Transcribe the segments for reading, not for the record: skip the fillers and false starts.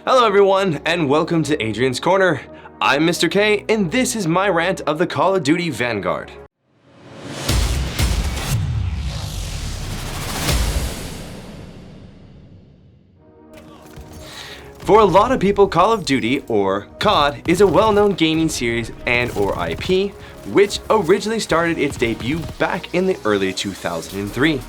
Hello everyone, and welcome to Adrian's Corner. I'm Mr. K, and this is my rant of the Call of Duty Vanguard. For a lot of people, Call of Duty, or COD, is a well-known gaming series and/or IP, which originally started its debut back in the early 2003.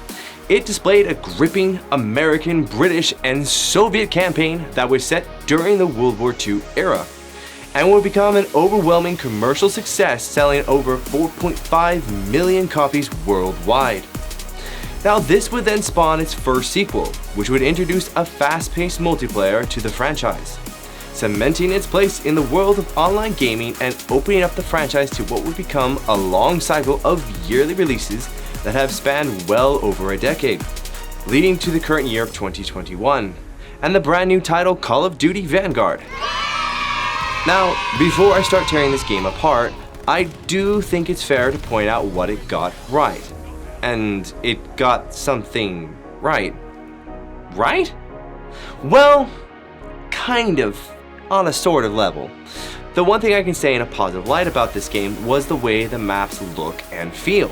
It displayed a gripping American, British, and Soviet campaign that was set during the World War II era, and would become an overwhelming commercial success, selling over 4.5 million copies worldwide. Now, this would then spawn its first sequel, which would introduce a fast-paced multiplayer to the franchise, cementing its place in the world of online gaming and opening up the franchise to what would become a long cycle of yearly releases that have spanned well over a decade, leading to the current year of 2021, and the brand new title Call of Duty Vanguard. Now, before I start tearing this game apart, I do think it's fair to point out what it got right. And it got something right. Right? Well, kind of, on a sort of level. The one thing I can say in a positive light about this game was the way the maps look and feel.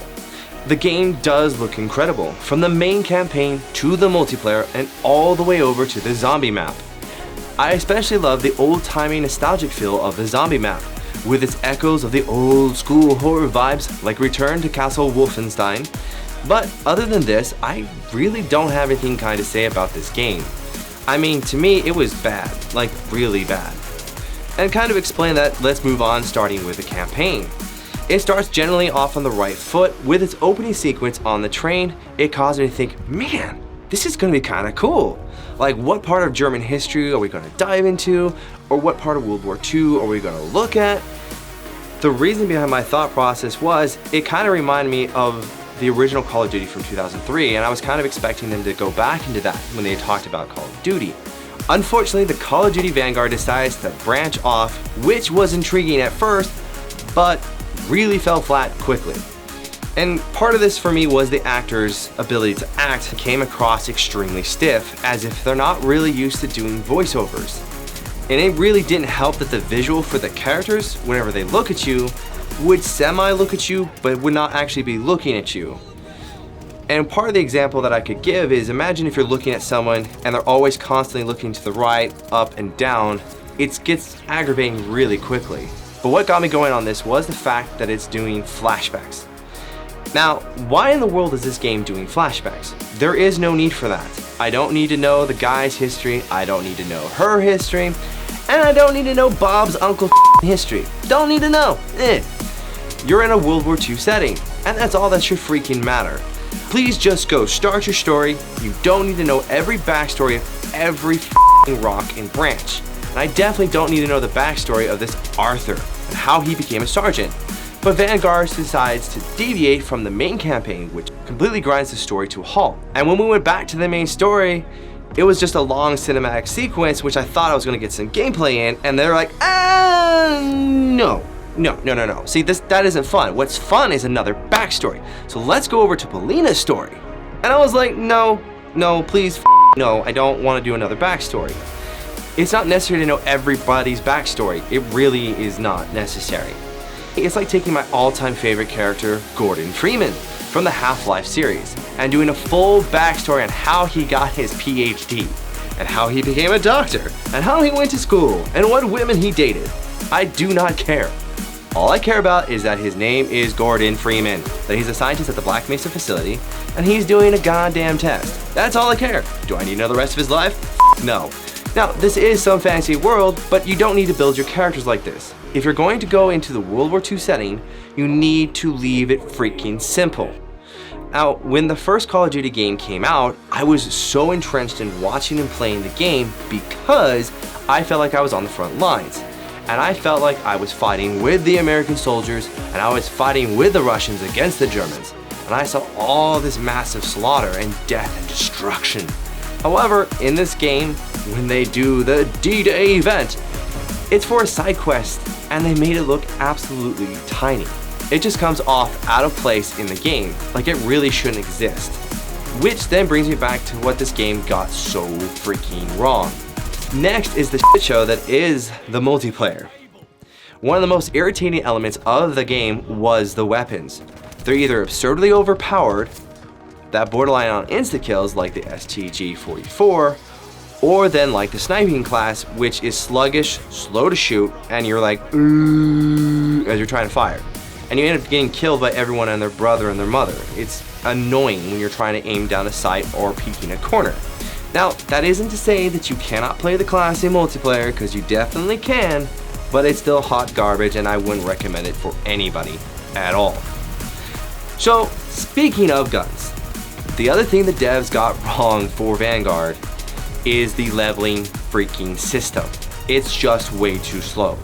The game does look incredible, from the main campaign to the multiplayer and all the way over to the zombie map. I especially love the old-timey nostalgic feel of the zombie map, with its echoes of the old school horror vibes like Return to Castle Wolfenstein. But other than this, I really don't have anything kind to say about this game. I mean, to me it was bad, like really bad. And kind of explain that, let's move on, starting with the campaign. It starts generally off on the right foot with its opening sequence on the train. It caused me to think, man, this is gonna be kinda cool. Like, what part of German history are we gonna dive into? Or what part of World War II are we gonna look at? The reason behind my thought process was, it kinda reminded me of the original Call of Duty from 2003, and I was kind of expecting them to go back into that when they talked about Call of Duty. Unfortunately, the Call of Duty Vanguard decides to branch off, which was intriguing at first, but really fell flat quickly. And part of this for me was the actors' ability to act came across extremely stiff, as if they're not really used to doing voiceovers. And it really didn't help that the visual for the characters, whenever they look at you, would semi-look at you, but would not actually be looking at you. And part of the example that I could give is, imagine if you're looking at someone and they're always constantly looking to the right, up, and down. It gets aggravating really quickly. But what got me going on this was the fact that it's doing flashbacks. Now, why in the world is this game doing flashbacks? There is no need for that. I don't need to know the guy's history, I don't need to know her history, and I don't need to know Bob's uncle history. Don't need to know. You're in a World War II setting, and that's all that should freaking matter. Please just go start your story. You don't need to know every backstory of every rock and branch. And I definitely don't need to know the backstory of this Arthur and how he became a sergeant. But Vanguard decides to deviate from the main campaign, which completely grinds the story to a halt. And when we went back to the main story, it was just a long cinematic sequence, which I thought I was gonna get some gameplay in, and they're like, no. See, that isn't fun. What's fun is another backstory. So let's go over to Polina's story. And I was like, no, please, no, I don't want to do another backstory. It's not necessary to know everybody's backstory. It really is not necessary. It's like taking my all-time favorite character, Gordon Freeman, from the Half-Life series, and doing a full backstory on how he got his PhD, and how he became a doctor, and how he went to school, and what women he dated. I do not care. All I care about is that his name is Gordon Freeman, that he's a scientist at the Black Mesa facility, and he's doing a goddamn test. That's all I care. Do I need to know the rest of his life? No. Now, this is some fantasy world, but you don't need to build your characters like this. If you're going to go into the World War II setting, you need to leave it freaking simple. Now, when the first Call of Duty game came out, I was so entrenched in watching and playing the game because I felt like I was on the front lines. And I felt like I was fighting with the American soldiers, and I was fighting with the Russians against the Germans. And I saw all this massive slaughter and death and destruction. However, in this game, when they do the D-Day event, it's for a side quest, and they made it look absolutely tiny. It just comes off out of place in the game, like it really shouldn't exist. Which then brings me back to what this game got so freaking wrong. Next is the shit show that is the multiplayer. One of the most irritating elements of the game was the weapons. They're either absurdly overpowered, that borderline on insta-kills like the STG-44, or then like the sniping class, which is sluggish, slow to shoot, and you're like, as you're trying to fire. And you end up getting killed by everyone and their brother and their mother. It's annoying when you're trying to aim down a sight or peeking a corner. Now, that isn't to say that you cannot play the class in multiplayer, because you definitely can, but it's still hot garbage and I wouldn't recommend it for anybody at all. So, speaking of guns, the other thing the devs got wrong for Vanguard is the leveling freaking system. It's just way too slow.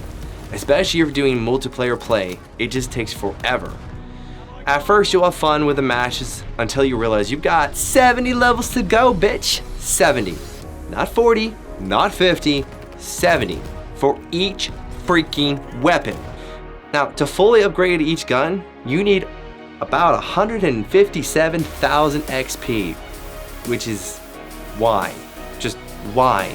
Especially if you're doing multiplayer play, it just takes forever. At first you'll have fun with the matches until you realize you've got 70 levels to go, bitch. 70. Not 40, not 50, 70 for each freaking weapon. Now, to fully upgrade each gun, you need about 157,000 XP, which is why. Just why?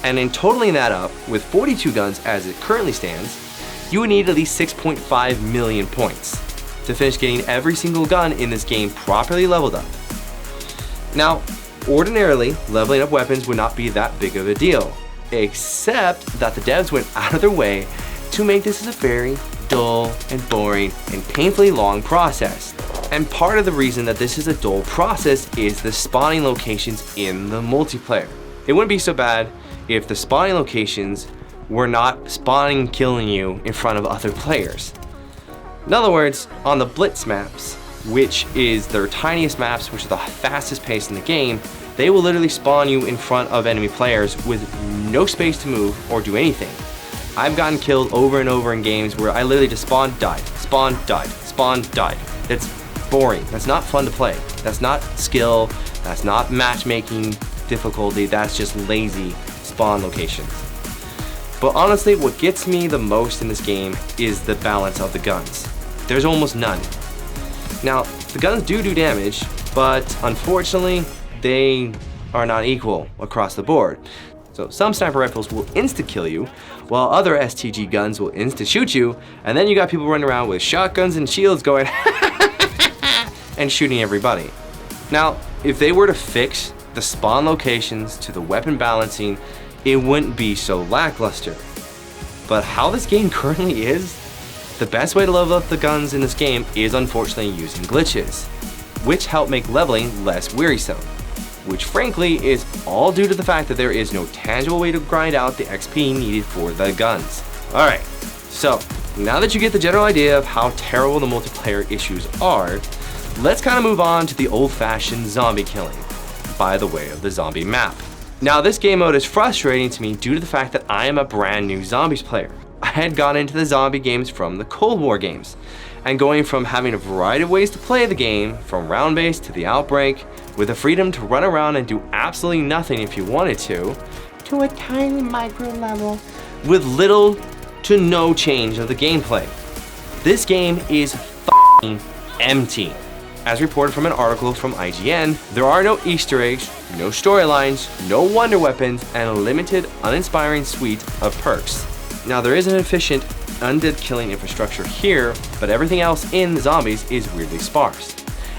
And in totaling that up, with 42 guns as it currently stands, you would need at least 6.5 million points to finish getting every single gun in this game properly leveled up. Now, ordinarily, leveling up weapons would not be that big of a deal, except that the devs went out of their way to make this a very dull and boring and painfully long process. And part of the reason that this is a dull process is the spawning locations in the multiplayer. It wouldn't be so bad if the spawning locations were not spawning killing you in front of other players. In other words, on the Blitz maps, which is their tiniest maps, which are the fastest pace in the game, they will literally spawn you in front of enemy players with no space to move or do anything. I've gotten killed over and over in games where I literally just spawned, died, spawned, died, spawned, died. It's boring. That's not fun to play. That's not skill. That's not matchmaking difficulty. That's just lazy spawn locations. But honestly, what gets me the most in this game is the balance of the guns. There's almost none. Now, the guns do damage, but unfortunately, they are not equal across the board. So some sniper rifles will insta-kill you, while other STG guns will insta-shoot you, and then you got people running around with shotguns and shields going and shooting everybody. Now, if they were to fix the spawn locations to the weapon balancing, it wouldn't be so lackluster. But how this game currently is, the best way to level up the guns in this game is unfortunately using glitches, which help make leveling less wearisome, which frankly is all due to the fact that there is no tangible way to grind out the XP needed for the guns. Alright, so now that you get the general idea of how terrible the multiplayer issues are, let's kind of move on to the old-fashioned zombie killing by the way of the zombie map. Now, this game mode is frustrating to me due to the fact that I am a brand new zombies player. I had gone into the zombie games from the Cold War games, and going from having a variety of ways to play the game, from round-based to the outbreak, with the freedom to run around and do absolutely nothing if you wanted to a tiny micro level with little to no change of the gameplay. This game is f***ing empty. As reported from an article from IGN, there are no Easter eggs, no storylines, no wonder weapons, and a limited, uninspiring suite of perks. Now, there is an efficient undead killing infrastructure here, but everything else in the zombies is weirdly sparse.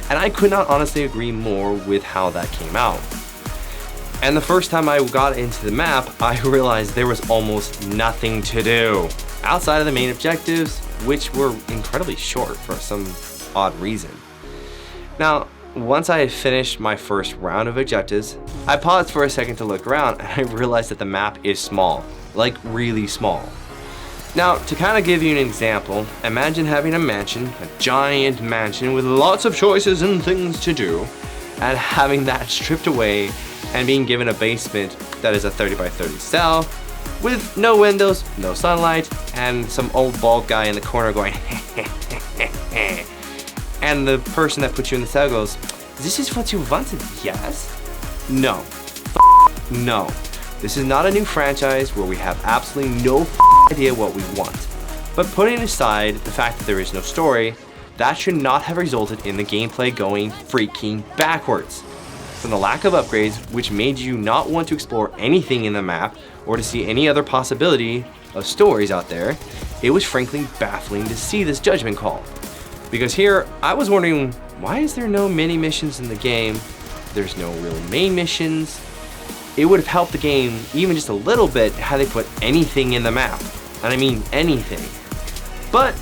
And I could not honestly agree more with how that came out. And the first time I got into the map, I realized there was almost nothing to do outside of the main objectives, which were incredibly short for some odd reason. Now, once I had finished my first round of objectives, I paused for a second to look around and I realized that the map is small, like really small. Now, to kind of give you an example, imagine having a mansion, a giant mansion with lots of choices and things to do, and having that stripped away and being given a basement that is a 30 by 30 cell with no windows, no sunlight, and some old bald guy in the corner going and the person that put you in the cell goes, "This is what you wanted, yes?" No. No. This is not a new franchise where we have absolutely no idea what we want. But putting aside the fact that there is no story, that should not have resulted in the gameplay going freaking backwards. from the lack of upgrades, which made you not want to explore anything in the map or to see any other possibility of stories out there, it was frankly baffling to see this judgment call. Because here, I was wondering, why is there no mini missions in the game? There's no real main missions. It would have helped the game even just a little bit had they put anything in the map. And I mean anything. But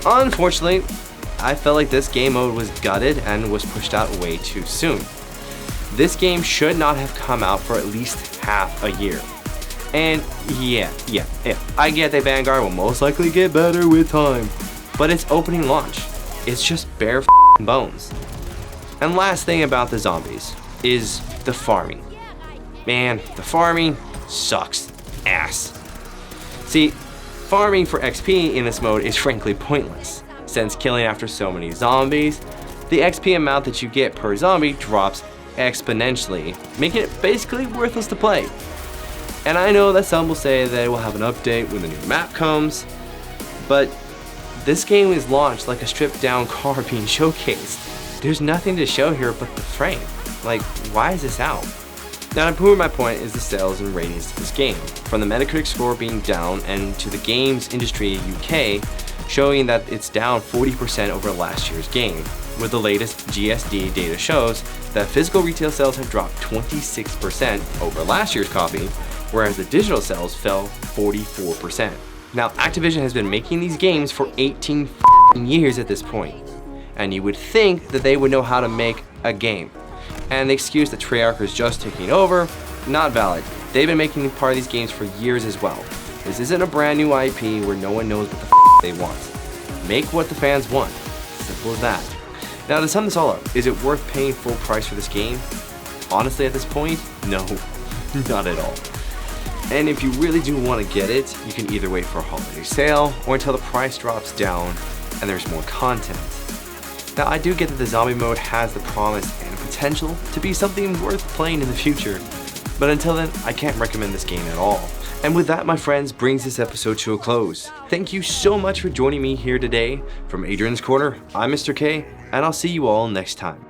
unfortunately, I felt like this game mode was gutted and was pushed out way too soon. This game should not have come out for at least half a year. And yeah, I get that Vanguard will most likely get better with time, but its opening launch, it's just bare bones. And last thing about the zombies is the farming. Man, the farming sucks ass. See, farming for XP in this mode is frankly pointless, since killing after so many zombies, the XP amount that you get per zombie drops exponentially, making it basically worthless to play. And I know that some will say that it will have an update when the new map comes, but this game is launched like a stripped down car being showcased. There's nothing to show here but the frame. Like, why is this out? Now, to prove my point is the sales and ratings of this game, from the Metacritic score being down and to the games industry UK showing that it's down 40% over last year's game, with the latest GSD data shows that physical retail sales have dropped 26% over last year's copy, whereas the digital sales fell 44%. Now, Activision has been making these games for 18 years at this point, and you would think that they would know how to make a game. And the excuse that Treyarch is just taking over, not valid. They've been making part of these games for years as well. This isn't a brand new IP where no one knows what the they want. Make what the fans want. Simple as that. Now, to sum this all up, is it worth paying full price for this game? Honestly, at this point, no, not at all. And if you really do want to get it, you can either wait for a holiday sale or until the price drops down and there's more content. Now, I do get that the zombie mode has the promise and potential to be something worth playing in the future, but until then, I can't recommend this game at all. And with that, my friends, brings this episode to a close. Thank you so much for joining me here today. From Adrian's Corner, I'm Mr. K, and I'll see you all next time.